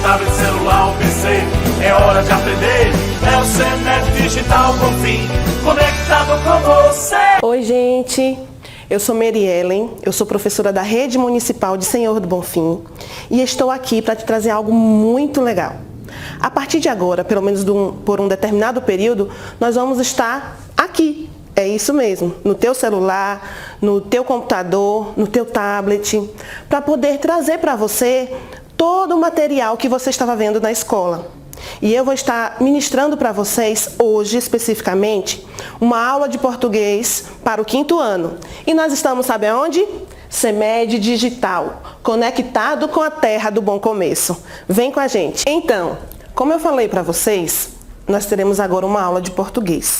tablet, celular ou PC. É hora de aprender, é o CEMED Digital Bonfim, conectado com você. Oi, gente. Eu sou Mariellen, eu sou professora da Rede Municipal de Senhor do Bonfim e estou aqui para te trazer algo muito legal. A partir de agora, pelo menos por um determinado período, nós vamos estar aqui. É isso mesmo, no teu celular, no teu computador, no teu tablet, para poder trazer para você todo o material que você estava vendo na escola. E eu vou estar ministrando para vocês hoje, especificamente, uma aula de português para o 5º ano. E nós estamos, sabe aonde? CEMED Digital, conectado com a terra do bom começo. Vem com a gente. Então, como eu falei para vocês, nós teremos agora uma aula de português.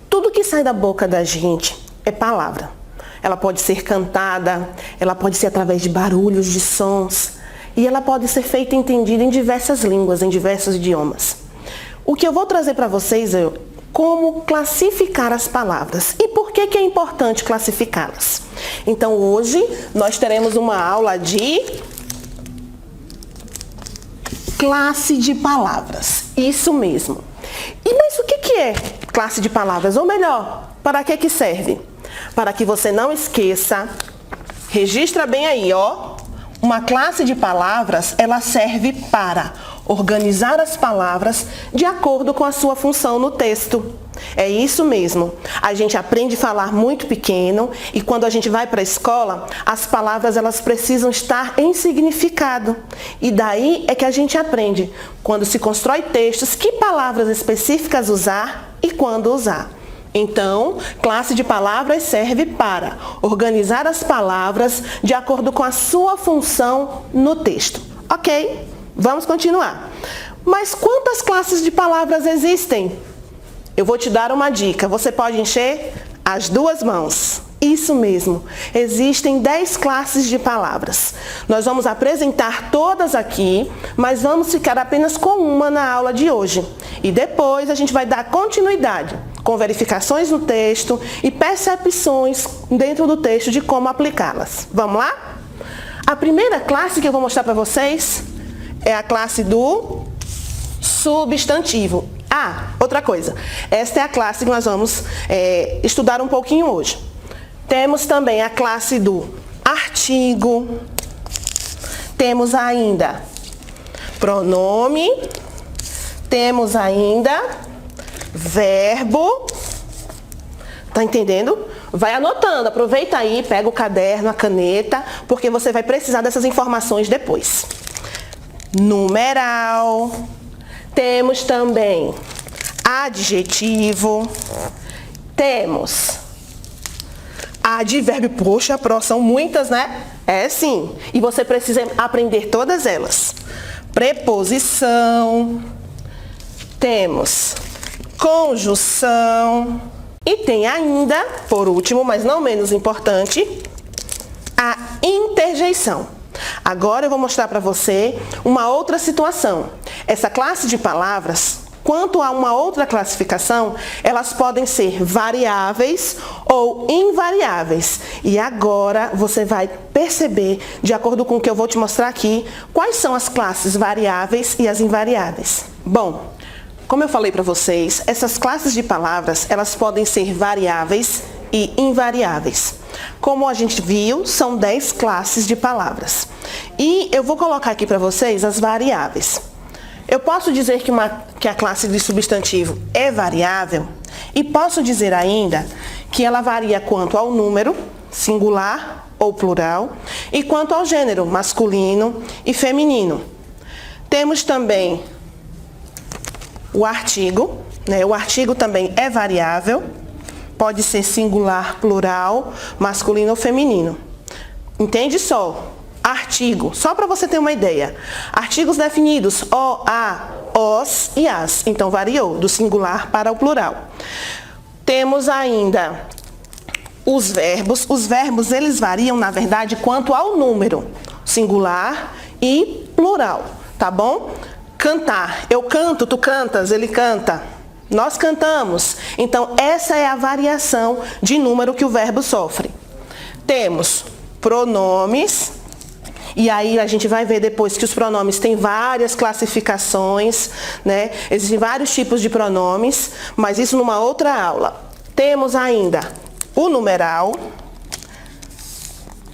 Tudo que sai da boca da gente é palavra. Ela pode ser cantada, ela pode ser através de barulhos, de sons, e ela pode ser feita e entendida em diversas línguas, em diversos idiomas. O que eu vou trazer para vocês é como classificar as palavras e por que é importante classificá-las. Então hoje nós teremos uma aula de classe de palavras, isso mesmo. Mas o que é classe de palavras? Ou melhor, para que serve? Para que você não esqueça, registra bem aí, ó. Uma classe de palavras, ela serve para organizar as palavras de acordo com a sua função no texto. É isso mesmo. A gente aprende a falar muito pequeno e quando a gente vai para a escola, as palavras elas precisam estar em significado. E daí é que a gente aprende, quando se constrói textos, que palavras específicas usar e quando usar. Então, classe de palavras serve para organizar as palavras de acordo com a sua função no texto. Ok? Vamos continuar. Mas quantas classes de palavras existem? Eu vou te dar uma dica. Você pode encher as 2 mãos. Isso mesmo. Existem 10 classes de palavras. Nós vamos apresentar todas aqui, mas vamos ficar apenas com uma na aula de hoje. E depois a gente vai dar continuidade, com verificações no texto e percepções dentro do texto de como aplicá-las. Vamos lá? A primeira classe que eu vou mostrar para vocês é a classe do substantivo. Ah, outra coisa. Esta é a classe que nós vamos estudar um pouquinho hoje. Temos também a classe do artigo. Temos ainda pronome. Temos ainda verbo. Tá entendendo? Vai anotando, aproveita aí, pega o caderno, a caneta, porque você vai precisar dessas informações depois. Numeral. Temos também adjetivo. Temos advérbio. Poxa, são muitas, né? É sim. E você precisa aprender todas elas. Preposição. Temos conjunção. E tem ainda, por último, mas não menos importante, a interjeição. Agora eu vou mostrar para você uma outra situação. Essa classe de palavras, quanto a uma outra classificação, elas podem ser variáveis ou invariáveis. E agora você vai perceber, de acordo com o que eu vou te mostrar aqui, quais são as classes variáveis e as invariáveis. Bom, como eu falei para vocês, essas classes de palavras, elas podem ser variáveis e invariáveis. Como a gente viu, são 10 classes de palavras. E eu vou colocar aqui para vocês as variáveis. Eu posso dizer que a classe de substantivo é variável e posso dizer ainda que ela varia quanto ao número, singular ou plural, e quanto ao gênero, masculino e feminino. Temos também o artigo, né? O artigo também é variável, pode ser singular, plural, masculino ou feminino. Entende só? Artigo, só para você ter uma ideia. Artigos definidos, o, a, os e as. Então, variou do singular para o plural. Temos ainda os verbos. Os verbos, eles variam, na verdade, quanto ao número, singular e plural, tá bom? Cantar. Eu canto, tu cantas, ele canta. Nós cantamos. Então, essa é a variação de número que o verbo sofre. Temos pronomes E aí a gente vai ver depois que os pronomes têm várias classificações, né? Existem vários tipos de pronomes, mas isso numa outra aula. Temos ainda o numeral,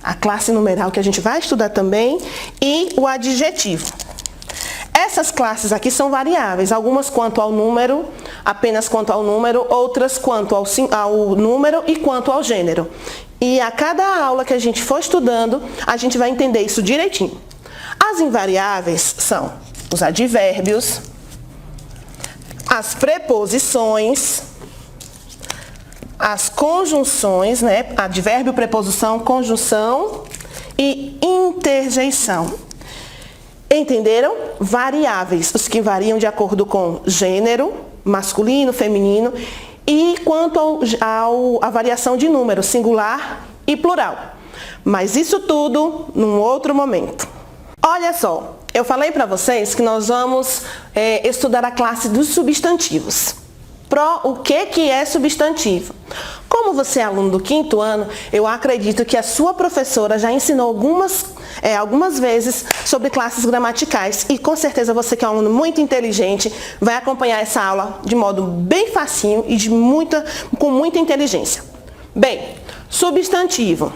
a classe numeral que a gente vai estudar também, e o adjetivo. Essas classes aqui são variáveis, algumas quanto ao número, apenas quanto ao número, outras quanto ao número e quanto ao gênero. E a cada aula que a gente for estudando, a gente vai entender isso direitinho. As invariáveis são os advérbios, as preposições, as conjunções, né? Advérbio, preposição, conjunção e interjeição. Entenderam? Variáveis, os que variam de acordo com gênero, masculino, feminino, e quanto à variação de número, singular e plural. Mas isso tudo num outro momento. Olha só, eu falei para vocês que nós vamos estudar a classe dos substantivos. O que é substantivo? Como você é aluno do 5º ano, eu acredito que a sua professora já ensinou algumas vezes sobre classes gramaticais e com certeza você que é um aluno muito inteligente vai acompanhar essa aula de modo bem facinho e com muita inteligência. Bem, substantivo.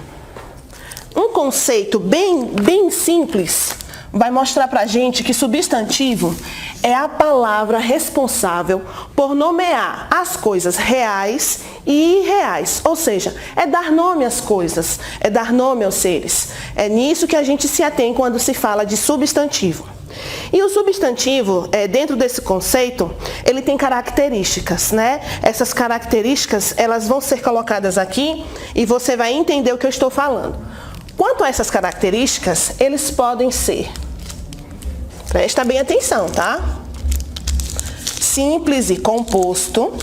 Um conceito bem simples vai mostrar pra gente que substantivo é a palavra responsável por nomear as coisas reais e irreais, ou seja, é dar nome às coisas, é dar nome aos seres. É nisso que a gente se atém quando se fala de substantivo. E o substantivo, dentro desse conceito, ele tem características, né? Essas características, elas vão ser colocadas aqui e você vai entender o que eu estou falando. Quanto a essas características, eles podem ser, presta bem atenção, tá? Simples e composto.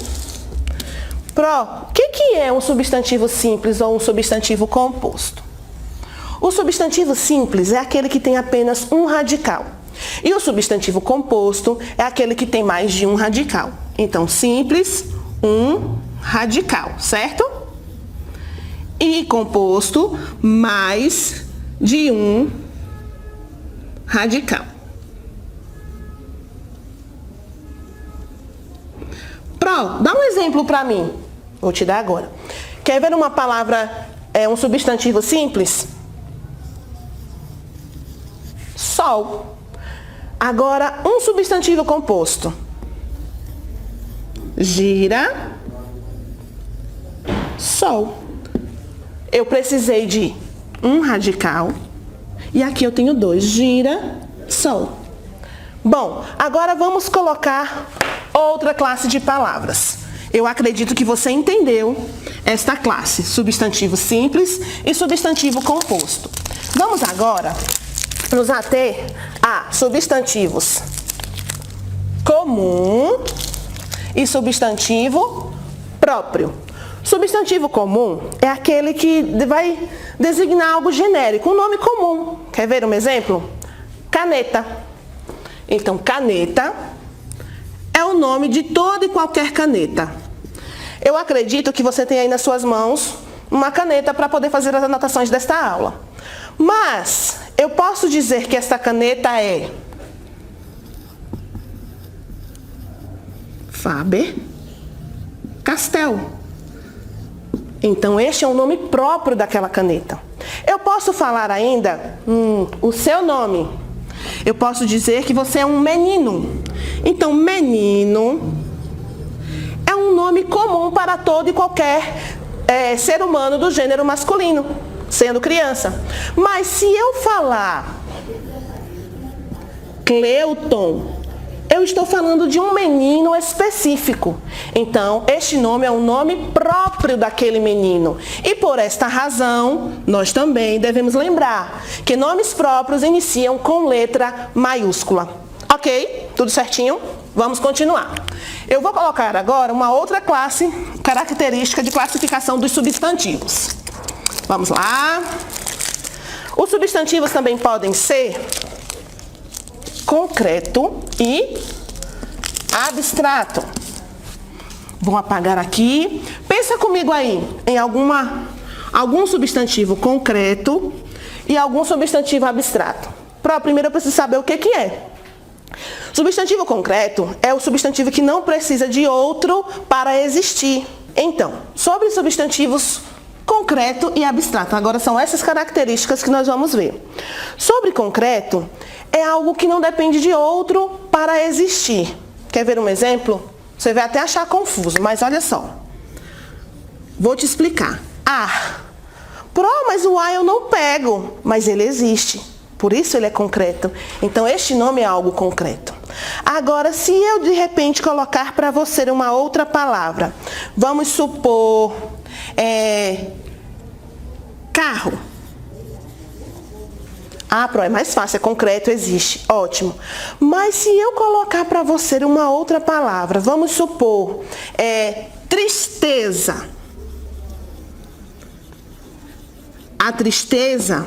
O que é um substantivo simples ou um substantivo composto? O substantivo simples é aquele que tem apenas um radical. E o substantivo composto é aquele que tem mais de um radical. Então, simples, um radical, certo? E composto, mais de um radical. Dá um exemplo para mim. Vou te dar agora. Quer ver uma palavra, um substantivo simples? Sol. Agora, um substantivo composto. Gira, sol. Eu precisei de um radical e aqui eu tenho dois, gira, sol. Bom, agora vamos colocar outra classe de palavras. Eu acredito que você entendeu esta classe, substantivo simples e substantivo composto. Vamos agora nos ater a substantivos comum e substantivo próprio. Substantivo comum é aquele que vai designar algo genérico, um nome comum. Quer ver um exemplo? Caneta. Então, caneta é o nome de toda e qualquer caneta. Eu acredito que você tem aí nas suas mãos uma caneta para poder fazer as anotações desta aula. Mas eu posso dizer que esta caneta é Faber-Castell. Então, este é o nome próprio daquela caneta. Eu posso falar ainda o seu nome. Eu posso dizer que você é um menino. Então, menino é um nome comum para todo e qualquer ser humano do gênero masculino, sendo criança. Mas se eu falar Cleuton, eu estou falando de um menino específico. Então, este nome é um nome próprio daquele menino. E por esta razão, nós também devemos lembrar que nomes próprios iniciam com letra maiúscula. Ok? Tudo certinho? Vamos continuar. Eu vou colocar agora uma outra classe característica de classificação dos substantivos. Vamos lá. Os substantivos também podem ser concreto e abstrato. Vou apagar aqui. Pensa comigo aí em algum substantivo concreto e algum substantivo abstrato. Primeiro eu preciso saber o que é. Substantivo concreto é o substantivo que não precisa de outro para existir. Então, sobre substantivos concreto e abstrato. Agora são essas características que nós vamos ver. Sobre concreto, é algo que não depende de outro para existir. Quer ver um exemplo? Você vai até achar confuso, mas olha só. Vou te explicar. Ar. Mas o ar eu não pego, mas ele existe. Por isso ele é concreto. Então este nome é algo concreto. Agora, se eu de repente colocar para você uma outra palavra, vamos supor carro. É mais fácil, é concreto, existe. Ótimo. Mas se eu colocar para você uma outra palavra, vamos supor tristeza. A tristeza,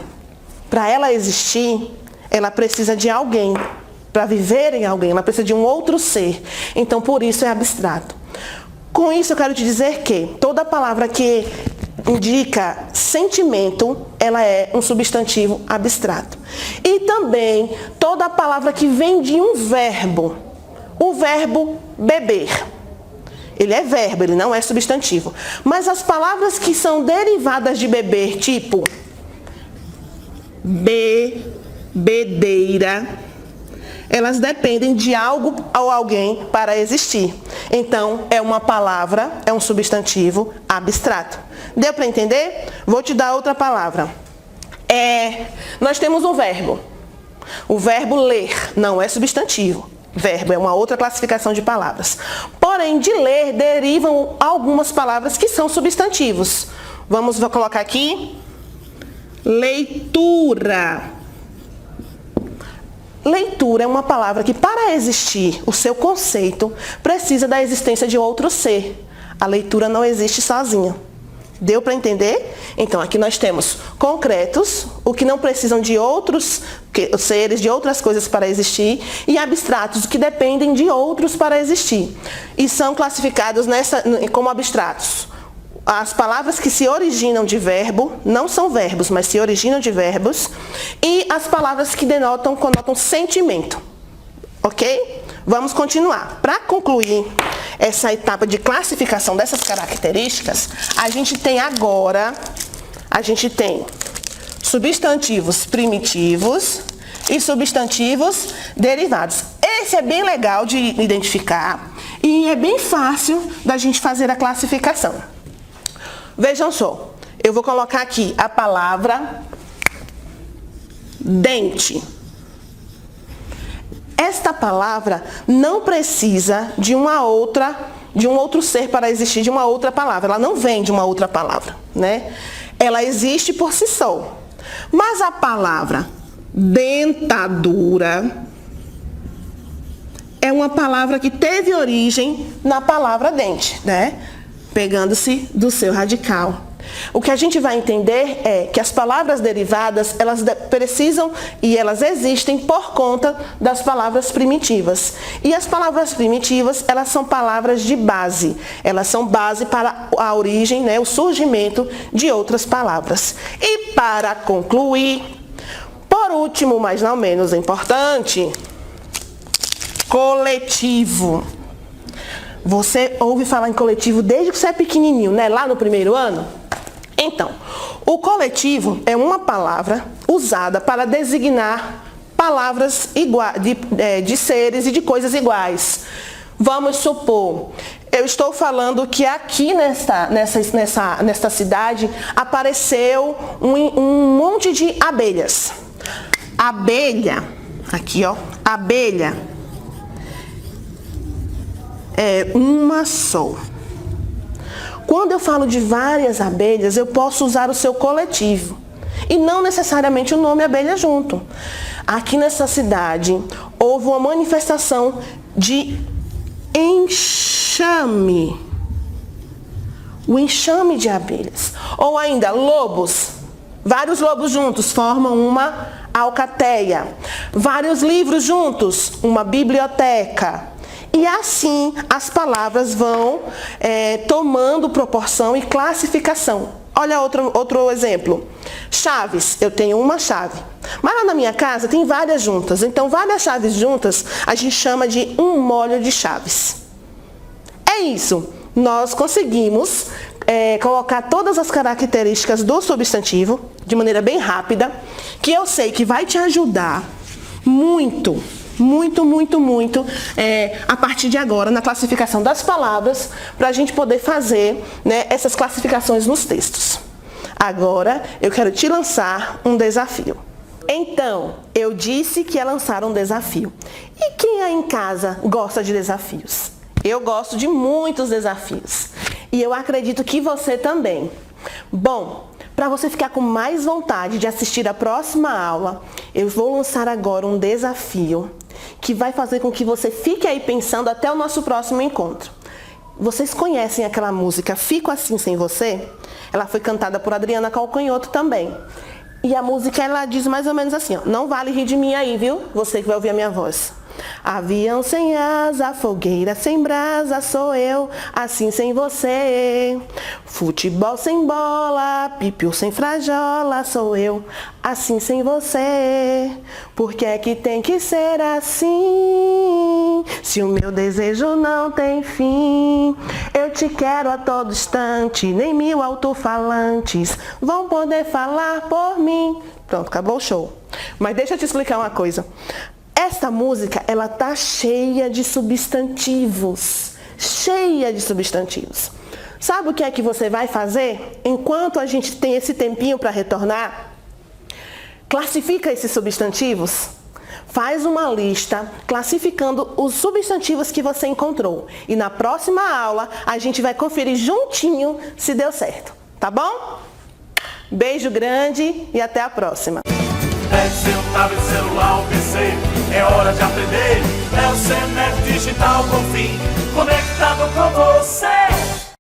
para ela existir, ela precisa de alguém. Para viver em alguém, ela precisa de um outro ser. Então, por isso é abstrato. Com isso, eu quero te dizer que toda palavra que indica sentimento, ela é um substantivo abstrato. E também toda palavra que vem de um verbo. O verbo beber. Ele é verbo, ele não é substantivo. Mas as palavras que são derivadas de beber, tipo bebedeira, elas dependem de algo ou alguém para existir. Então, é uma palavra, é um substantivo abstrato. Deu para entender? Vou te dar outra palavra. Nós temos um verbo. O verbo ler não é substantivo. Verbo é uma outra classificação de palavras. Porém, de ler derivam algumas palavras que são substantivos. Vamos colocar aqui. Leitura. Leitura é uma palavra que, para existir o seu conceito, precisa da existência de outro ser. A leitura não existe sozinha. Deu para entender? Então, aqui nós temos concretos, o que não precisam de outros seres, de outras coisas para existir, e abstratos, que dependem de outros para existir. E são classificados como abstratos. As palavras que se originam de verbo, não são verbos, mas se originam de verbos, e as palavras que conotam sentimento. Ok? Vamos continuar. Para concluir essa etapa de classificação dessas características, a gente tem substantivos primitivos e substantivos derivados. Esse é bem legal de identificar e é bem fácil da gente fazer a classificação. Vejam só, eu vou colocar aqui a palavra dente. Esta palavra não precisa de um outro ser para existir, de uma outra palavra. Ela não vem de uma outra palavra, né? Ela existe por si só. Mas a palavra dentadura é uma palavra que teve origem na palavra dente, né? Pegando-se do seu radical. O que a gente vai entender é que as palavras derivadas, elas precisam e elas existem por conta das palavras primitivas. E as palavras primitivas, elas são palavras de base. Elas são base para a origem, né, o surgimento de outras palavras. E para concluir, por último, mas não menos importante, coletivo. Você ouve falar em coletivo desde que você é pequenininho, né? Lá no primeiro ano? Então, o coletivo é uma palavra usada para designar palavras de seres e de coisas iguais. Vamos supor, eu estou falando que aqui nesta cidade apareceu um monte de abelhas. Abelha, aqui ó, abelha é uma só. Quando eu falo de várias abelhas, eu posso usar o seu coletivo. E não necessariamente o nome abelha junto. Aqui nessa cidade, houve uma manifestação de enxame. O enxame de abelhas. Ou ainda, lobos. Vários lobos juntos formam uma alcateia. Vários livros juntos, uma biblioteca. E assim as palavras vão tomando proporção e classificação. Olha outro exemplo. Chaves, eu tenho uma chave. Mas lá na minha casa tem várias juntas. Então, várias chaves juntas a gente chama de um molho de chaves. É isso. Nós conseguimos colocar todas as características do substantivo de maneira bem rápida, que eu sei que vai te ajudar muito, a partir de agora, na classificação das palavras, para a gente poder fazer, né, essas classificações nos textos. Agora, eu quero te lançar um desafio. Então, eu disse que ia lançar um desafio. E quem aí em casa gosta de desafios? Eu gosto de muitos desafios. E eu acredito que você também. Bom, para você ficar com mais vontade de assistir a próxima aula, eu vou lançar agora um desafio que vai fazer com que você fique aí pensando até o nosso próximo encontro. Vocês conhecem aquela música Fico Assim Sem Você? Ela foi cantada por Adriana Calcanhoto também. E a música, ela diz mais ou menos assim, ó, não vale rir de mim aí, viu? Você que vai ouvir a minha voz. Avião sem asa, fogueira sem brasa, sou eu, assim sem você. Futebol sem bola, pipiu sem frajola, sou eu, assim sem você. Por que é que tem que ser assim? Se o meu desejo não tem fim. Eu te quero a todo instante, nem 1000 alto-falantes vão poder falar por mim. Pronto, acabou o show. Mas deixa eu te explicar uma coisa. Esta música, ela tá cheia de substantivos. Cheia de substantivos. Sabe o que é que você vai fazer? Enquanto a gente tem esse tempinho para retornar, classifica esses substantivos. Faz uma lista classificando os substantivos que você encontrou. E na próxima aula, a gente vai conferir juntinho se deu certo. Tá bom? Beijo grande e até a próxima. Pegue seu tablet, celular ou PC, é hora de aprender.